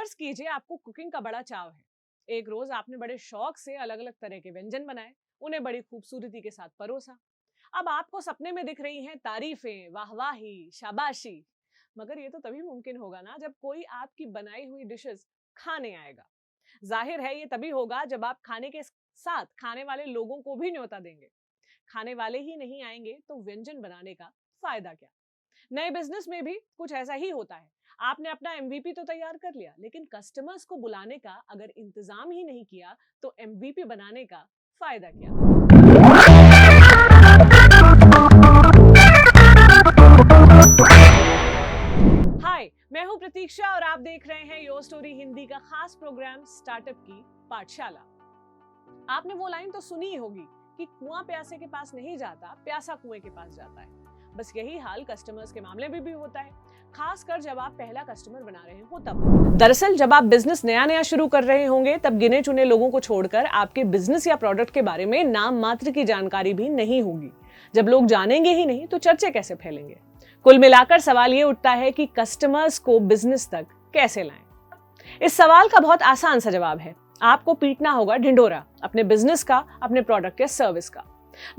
फर्ज कीजिए आपको कुकिंग का बड़ा चाव है। एक रोज आपने बड़े शौक से अलग अलग तरह के व्यंजन बनाए, उन्हें बड़ी खूबसूरती के साथ परोसा। अब आपको सपने में दिख रही हैं तारीफें, वाहवाही, शाबाशी। मगर ये तो तभी मुमकिन होगा ना जब कोई आपकी बनाई हुई डिशेस खाने आएगा। जाहिर है ये तभी होगा जब आप खाने के साथ खाने वाले लोगों को भी न्योता देंगे। खाने वाले ही नहीं आएंगे तो व्यंजन बनाने का फायदा क्या। नए बिजनेस में भी कुछ ऐसा ही होता है। आपने अपना एमवीपी तो तैयार कर लिया, लेकिन कस्टमर्स को बुलाने का अगर इंतजाम ही नहीं किया तो एमवीपी बनाने का फायदा क्या। हाय, मैं हूं प्रतीक्षा और आप देख रहे हैं योर स्टोरी हिंदी का खास प्रोग्राम स्टार्टअप की पाठशाला। आपने वो लाइन तो सुनी ही होगी कि कुआं प्यासे के पास नहीं जाता, प्यासा कुएं के पास जाता है। बस यही हाल कस्टमर्स के मामले में भी होता है, खासकर जब आप पहला कस्टमर बना रहे हो तब। दरअसल जब आप बिजनेस नया शुरू कर रहे होंगे तब गिने चुने लोगों को छोड़कर आपके बिजनेस या प्रोडक्ट के बारे में नाम मात्र की जानकारी भी नहीं होगी। जब लोग जानेंगे ही नहीं तो चर्चे कैसे फैलेंगे। कुल मिलाकर सवाल ये उठता है कि कस्टमर्स को बिजनेस तक कैसे लाएं। इस सवाल का बहुत आसान सा जवाब है, आपको पीटना होगा ढिंढोरा अपने बिजनेस का, अपने प्रोडक्ट या सर्विस का।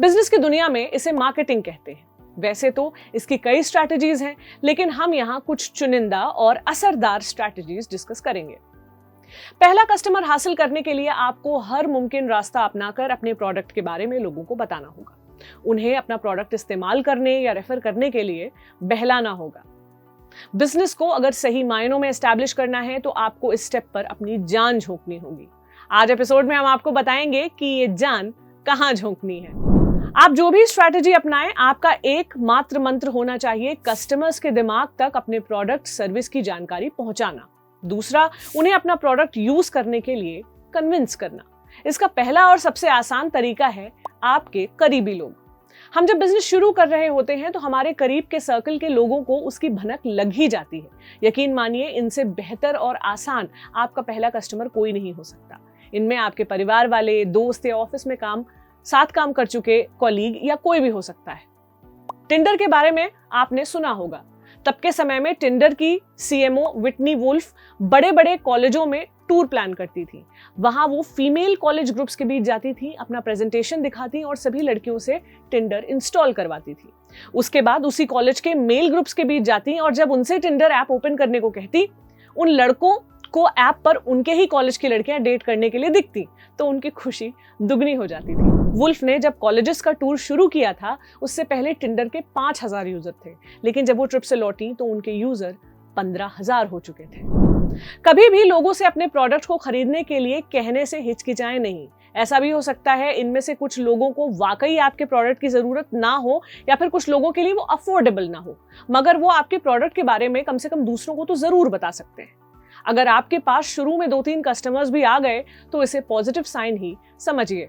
बिजनेस की दुनिया में इसे मार्केटिंग कहते हैं। वैसे तो इसकी कई स्ट्रैटेजीज हैं, लेकिन हम यहाँ कुछ चुनिंदा और असरदार स्ट्रैटेजीज डिस्कस करेंगे। पहला कस्टमर हासिल करने के लिए आपको हर मुमकिन रास्ता अपनाकर अपने प्रोडक्ट के बारे में लोगों को बताना होगा। उन्हें अपना प्रोडक्ट इस्तेमाल करने या रेफर करने के लिए बहलाना होगा। बिजनेस को अगर सही मायनों में एस्टैब्लिश करना है तो आपको इस स्टेप पर अपनी जान झोंकनी होगी। आज एपिसोड में हम आपको बताएंगे कि ये जान कहां झोंकनी है। आप जो भी स्ट्रैटेजी अपनाएं, आपका एक मात्र मंत्र होना चाहिए कस्टमर्स के दिमाग तक अपने प्रोडक्ट सर्विस की जानकारी पहुंचाना। दूसरा, उन्हें अपना प्रोडक्ट यूज करने के लिए कन्विंस करना। इसका पहला और सबसे आसान तरीका है आपके करीबी लोग। हम जब बिजनेस शुरू कर रहे होते हैं तो हमारे करीब के सर्कल के लोगों को उसकी भनक लग ही जाती है। यकीन मानिए, इनसे बेहतर और आसान आपका पहला कस्टमर कोई नहीं हो सकता। इनमें आपके परिवार वाले, दोस्त या ऑफिस में साथ काम कर चुके कॉलीग या कोई भी हो सकता है। टिंडर के बारे में आपने सुना होगा। तब के समय में टिंडर की सीएमओ विटनी वुल्फ बड़े बड़े कॉलेजों में टूर प्लान करती थी। वहां वो फीमेल कॉलेज ग्रुप्स के बीच जाती थी, अपना प्रेजेंटेशन दिखाती और सभी लड़कियों से टिंडर इंस्टॉल करवाती थी। उसके बाद उसी कॉलेज के मेल ग्रुप्स के बीच जाती और जब उनसे टिंडर ऐप ओपन करने को कहती, उन लड़कों को ऐप पर उनके ही कॉलेज की लड़कियां डेट करने के लिए दिखती तो उनकी खुशी दुगनी हो जाती थी। वुल्फ ने जब कॉलेजेस का टूर शुरू किया था, उससे पहले टिंडर के 5000 यूजर थे, लेकिन जब वो ट्रिप से लौटी तो उनके यूजर 15000 हो चुके थे। कभी भी लोगों से अपने प्रोडक्ट को खरीदने के लिए कहने से हिचकिचाएं नहीं। ऐसा भी हो सकता है इनमें से कुछ लोगों को वाकई आपके प्रोडक्ट की जरूरत ना हो, या फिर कुछ लोगों के लिए वो अफोर्डेबल ना हो, मगर वो आपके प्रोडक्ट के बारे में कम से कम दूसरों को तो जरूर बता सकते हैं। अगर आपके पास शुरू में 2-3 कस्टमर्स भी आ गए तो इसे पॉजिटिव साइन ही समझिए।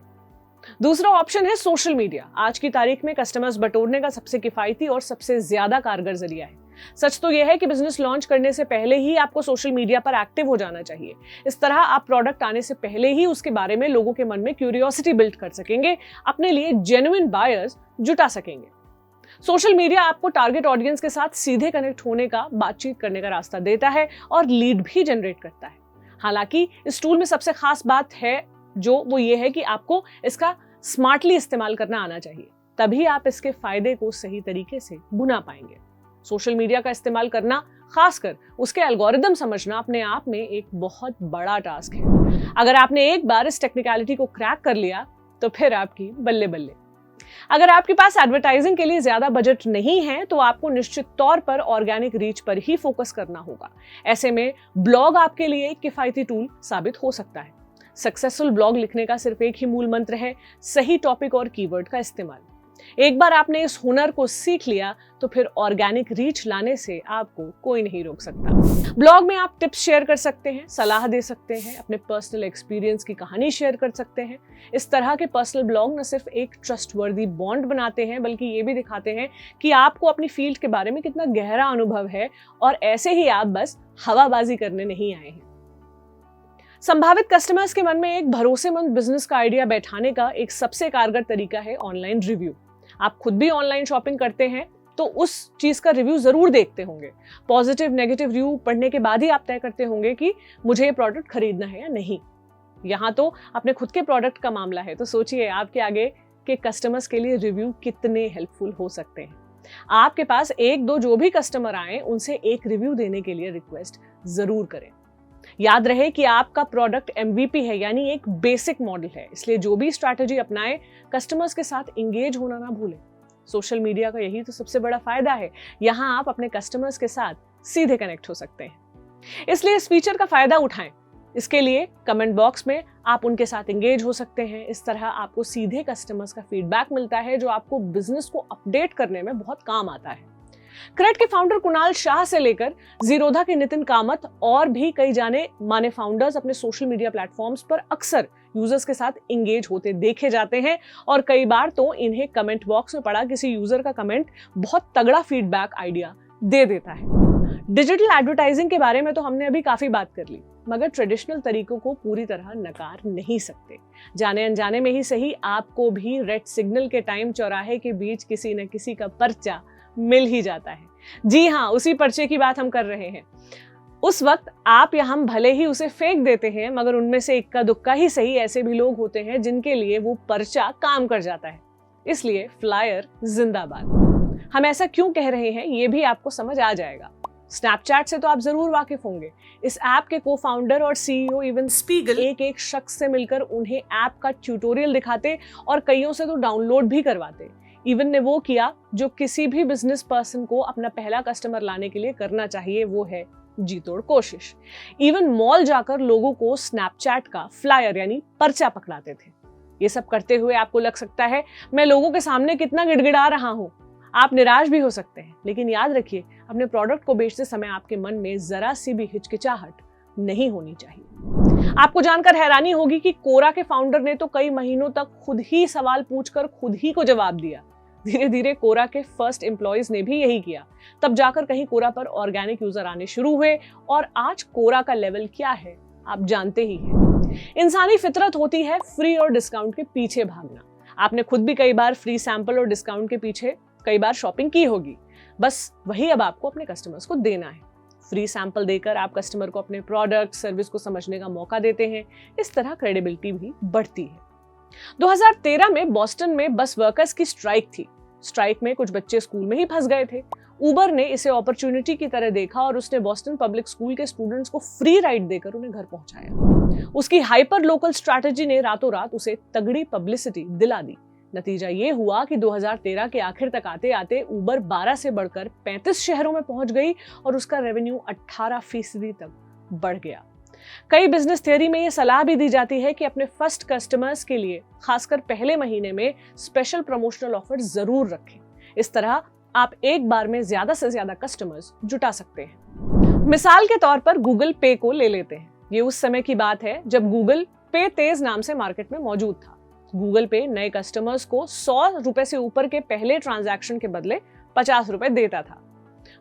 दूसरा ऑप्शन है सोशल मीडिया। आज की तारीख में कस्टमर्स बटोरने का सबसे किफायती और सबसे ज्यादा कारगर जरिया है। सच तो यह है कि बिजनेस लॉन्च करने से पहले ही आपको सोशल मीडिया पर एक्टिव हो जाना चाहिए। इस तरह आप प्रोडक्ट आने से पहले ही उसके बारे में लोगों के मन में क्यूरियोसिटी बिल्ड कर सकेंगे, अपने लिए जेन्युइन बायर्स जुटा सकेंगे। सोशल मीडिया आपको टारगेट ऑडियंस के साथ सीधे कनेक्ट होने का, बातचीत करने का रास्ता देता है और लीड भी जनरेट करता है। हालांकि इस टूल में सबसे खास बात है वो ये है कि आपको इसका स्मार्टली इस्तेमाल करना आना चाहिए, तभी आप इसके फायदे को सही तरीके से भुना पाएंगे। सोशल मीडिया का इस्तेमाल करना, खासकर उसके एल्गोरिदम समझना, अपने आप में एक बहुत बड़ा टास्क है। अगर आपने एक बार इस टेक्निकलिटी को क्रैक कर लिया तो फिर आपकी बल्ले बल्ले। अगर आपके पास एडवर्टाइजिंग के लिए ज्यादा बजट नहीं है तो आपको निश्चित तौर पर ऑर्गेनिक रीच पर ही फोकस करना होगा। ऐसे में ब्लॉग आपके लिए एक किफायती टूल साबित हो सकता है। सक्सेसफुल ब्लॉग लिखने का सिर्फ एक ही मूल मंत्र है, सही टॉपिक और कीवर्ड का इस्तेमाल। एक बार आपने इस हुनर को सीख लिया तो फिर ऑर्गेनिक रीच लाने से आपको कोई नहीं रोक सकता। ब्लॉग में आप टिप्स शेयर कर सकते हैं, सलाह दे सकते हैं, अपने पर्सनल एक्सपीरियंस की कहानी शेयर कर सकते हैं। इस तरह के पर्सनल ब्लॉग न सिर्फ एक ट्रस्टवर्दी बॉन्ड बनाते हैं, बल्कि ये भी दिखाते हैं कि आपको अपनी फील्ड के बारे में कितना गहरा अनुभव है और ऐसे ही आप बस हवाबाजी करने नहीं आए हैं। संभावित कस्टमर्स के मन में एक भरोसेमंद बिजनेस का आइडिया बैठाने का एक सबसे कारगर तरीका है ऑनलाइन रिव्यू। आप खुद भी ऑनलाइन शॉपिंग करते हैं तो उस चीज का रिव्यू जरूर देखते होंगे। पॉजिटिव नेगेटिव रिव्यू पढ़ने के बाद ही आप तय करते होंगे कि मुझे ये प्रोडक्ट खरीदना है या नहीं। यहाँ तो अपने खुद के प्रोडक्ट का मामला है, तो सोचिए आपके आगे के कस्टमर्स के लिए रिव्यू कितने हेल्पफुल हो सकते हैं। आपके पास एक दो जो भी कस्टमर आए उनसे एक रिव्यू देने के लिए रिक्वेस्ट जरूर करें। याद रहे कि आपका प्रोडक्ट MVP है, यानी एक बेसिक मॉडल है, इसलिए जो भी स्ट्रैटेजी अपनाएं कस्टमर्स के साथ इंगेज होना ना भूलें। सोशल मीडिया का यही तो सबसे बड़ा फायदा है, यहाँ आप अपने कस्टमर्स के साथ सीधे कनेक्ट हो सकते हैं, इसलिए इस फीचर का फायदा उठाएं। इसके लिए कमेंट बॉक्स में आप उनके साथ एंगेज हो सकते हैं। इस तरह आपको सीधे कस्टमर्स का फीडबैक मिलता है जो आपको बिजनेस को अपडेट करने में बहुत काम आता है। क्रेड के फाउंडर कुणाल शाह से लेकर जीरोधा के नितिन कामत और भी कई जाने माने फाउंडर्स अपने सोशल मीडिया प्लेटफॉर्म्स पर अक्सर यूजर्स के साथ एंगेज होते देखे जाते हैं, और कई बार तो इन्हें कमेंट बॉक्स में पड़ा किसी यूजर का कमेंट बहुत तगड़ा फीडबैक आइडिया दे देता है। डिजिटल एडवर्टाइजिंग के बारे में तो हमने अभी काफी बात कर ली, मगर ट्रेडिशनल तरीकों को पूरी तरह नकार नहीं सकते। जाने अनजाने में ही सही, आपको भी रेड सिग्नल के टाइम चौराहे के बीच किसी न किसी का पर्चा मिल ही जाता है। जी हाँ, उसी पर्चे की बात हम कर रहे हैं। उस वक्त आप या हम भले ही उसे फेंक देते हैं, मगर उनमें से इक्का दुक्का ही सही ऐसे भी लोग होते हैं जिनके लिए वो पर्चा काम कर जाता है। इसलिए फ्लायर जिंदाबाद। हम ऐसा क्यों कह रहे हैं ये भी आपको समझ आ जाएगा। स्नैपचैट से तो आप जरूर वाकिफ होंगे। इस ऐप के को-फाउंडर और CEO इवन स्पीगल एक एक शख्स से मिलकर उन्हें ऐप का ट्यूटोरियल दिखाते और कईयों से तो डाउनलोड भी करवाते। इवन ने वो किया जो किसी भी बिजनेस पर्सन को अपना पहला कस्टमर लाने के लिए करना चाहिए, वो है जी तोड़ कोशिश। इवन मॉल जाकर लोगों को स्नैपचैट का फ्लायर यानी पर्चा पकड़ाते थे। ये सब करते हुए आपको लग सकता है मैं लोगों के सामने कितना गिड़गिड़ा रहा हूं। आप निराश भी हो सकते हैं, लेकिन याद रखिए अपने प्रोडक्ट को बेचते समय आपके मन में जरा सी भी हिचकिचाहट नहीं होनी चाहिए। आपको जानकर हैरानी होगी कि कोरा के फाउंडर ने तो कई महीनों तक खुद ही सवाल पूछकर खुद ही को जवाब दिया। धीरे धीरे कोरा के फर्स्ट एम्प्लॉयज ने भी यही किया। तब जाकर कहीं कोरा पर ऑर्गेनिक यूजर आने शुरू हुए, और आज कोरा का लेवल क्या है आप जानते ही हैं। इंसानी फितरत होती है फ्री और डिस्काउंट के पीछे भागना। आपने खुद भी कई बार फ्री सैंपल और डिस्काउंट के पीछे कई बार शॉपिंग की होगी। बस वही अब आपको अपने कस्टमर्स को देना है। फ्री सैंपल देकर आप कस्टमर को अपने प्रोडक्ट सर्विस को समझने का मौका देते हैं। इस तरह क्रेडिबिलिटी भी बढ़ती है। 2013 में बॉस्टन में बस वर्कर्स की स्ट्राइक थी। स्ट्राइक में कुछ बच्चे स्कूल में ही फंस गए थे। उबर ने इसे अपॉर्चुनिटी की तरह देखा और उसने बॉस्टन पब्लिक स्कूल के स्टूडेंट्स को फ्री राइड देकर उन्हें घर पहुंचाया। उसकी हाइपर लोकल स्ट्रैटेजी ने रातों रात उसे तगड़ी पब्लिसिटी दिला दी। नतीजा ये हुआ कि 2013 के आखिर तक आते आते उबर 12 से बढ़कर 35 शहरों में पहुंच गई और उसका रेवेन्यू 18% तक बढ़ गया। कई बिजनेस थियरी में ये सलाह भी दी जाती है कि अपने फर्स्ट कस्टमर्स के लिए खासकर पहले महीने में स्पेशल प्रमोशनल ऑफर जरूर रखें। इस तरह आप एक बार में ज्यादा से ज्यादा कस्टमर्स जुटा सकते हैं। मिसाल के तौर पर गूगल पे को ले लेते हैं। ये उस समय की बात है जब गूगल पे तेज नाम से मार्केट में मौजूद था। गूगल पे नए कस्टमर्स को 100 रुपए से ऊपर के पहले ट्रांजैक्शन के बदले 50 रुपए देता था।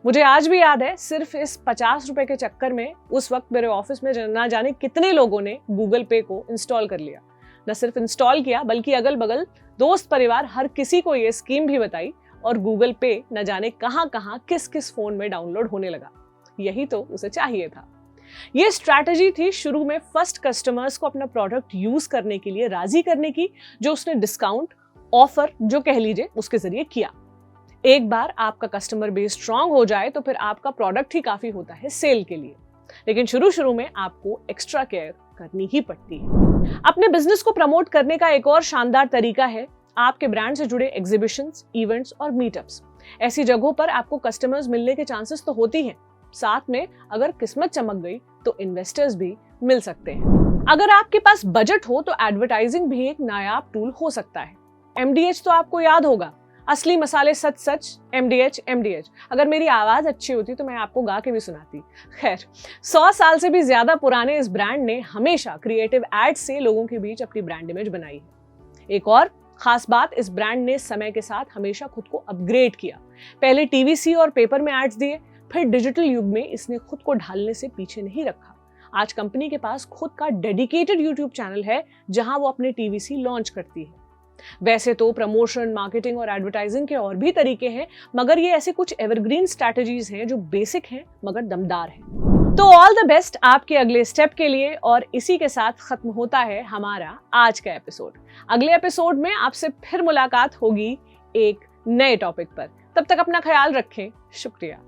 मुझे आज भी याद है, सिर्फ इस 50 रुपए के चक्कर में उस वक्त मेरे ऑफिस में ना जाने कितने लोगों ने गूगल पे को इंस्टॉल कर लिया। न सिर्फ इंस्टॉल किया बल्कि अगल बगल दोस्त परिवार हर किसी को ये स्कीम भी बताई, और गूगल पे न जाने कहां कहां किस किस फोन में डाउनलोड होने लगा। यही तो उसे चाहिए था। ये स्ट्रैटेजी थी शुरू में फर्स्ट कस्टमर्स को अपना प्रोडक्ट यूज करने के लिए राजी करने की, जो उसने डिस्काउंट ऑफर जो कह लीजिए उसके जरिए किया। एक बार आपका कस्टमर बेस स्ट्रांग हो जाए तो फिर आपका प्रोडक्ट ही काफी होता है सेल के लिए, लेकिन शुरू में आपको एक्स्ट्रा केयर करनी ही पड़ती है। अपने बिजनेस को प्रमोट करने का एक और शानदार तरीका है आपके ब्रांड से जुड़े एग्जीबिशंस, इवेंट्स और मीटअप्स। ऐसी जगहों पर आपको कस्टमर्स मिलने के चांसेस तो होती हैं, साथ में अगर किस्मत चमक गई तो इन्वेस्टर्स भी मिल सकते हैं। अगर आपके पास बजट हो तो एडवर्टाइजिंग भी एक नायाब टूल हो सकता है। MDH तो आपको याद होगा, असली मसाले सच सच, MDH। अगर मेरी आवाज अच्छी होती तो मैं आपको गा के भी सुनाती। खैर, 100 साल से भी ज्यादा पुराने इस ब्रांड ने हमेशा क्रिएटिव एड्स से लोगों के बीच अपनी ब्रांड इमेज बनाई है। एक और खास बात, इस ब्रांड ने समय के साथ हमेशा खुद को अपग्रेड किया। पहले TVC और पेपर में एड्स दिए, फिर डिजिटल युग में इसने खुद को ढालने से पीछे नहीं रखा। आज कंपनी के पास खुद का डेडिकेटेड YouTube चैनल है जहां वो अपने TVC लॉन्च करती है। वैसे तो प्रमोशन, मार्केटिंग और एडवर्टाइजिंग के और भी तरीके हैं, मगर ये ऐसे कुछ एवरग्रीन स्ट्रैटेजीज हैं जो बेसिक हैं मगर दमदार हैं। तो ऑल द बेस्ट आपके अगले स्टेप के लिए। और इसी के साथ खत्म होता है हमारा आज का एपिसोड। अगले एपिसोड में आपसे फिर मुलाकात होगी एक नए टॉपिक पर। तब तक अपना ख्याल रखें। शुक्रिया।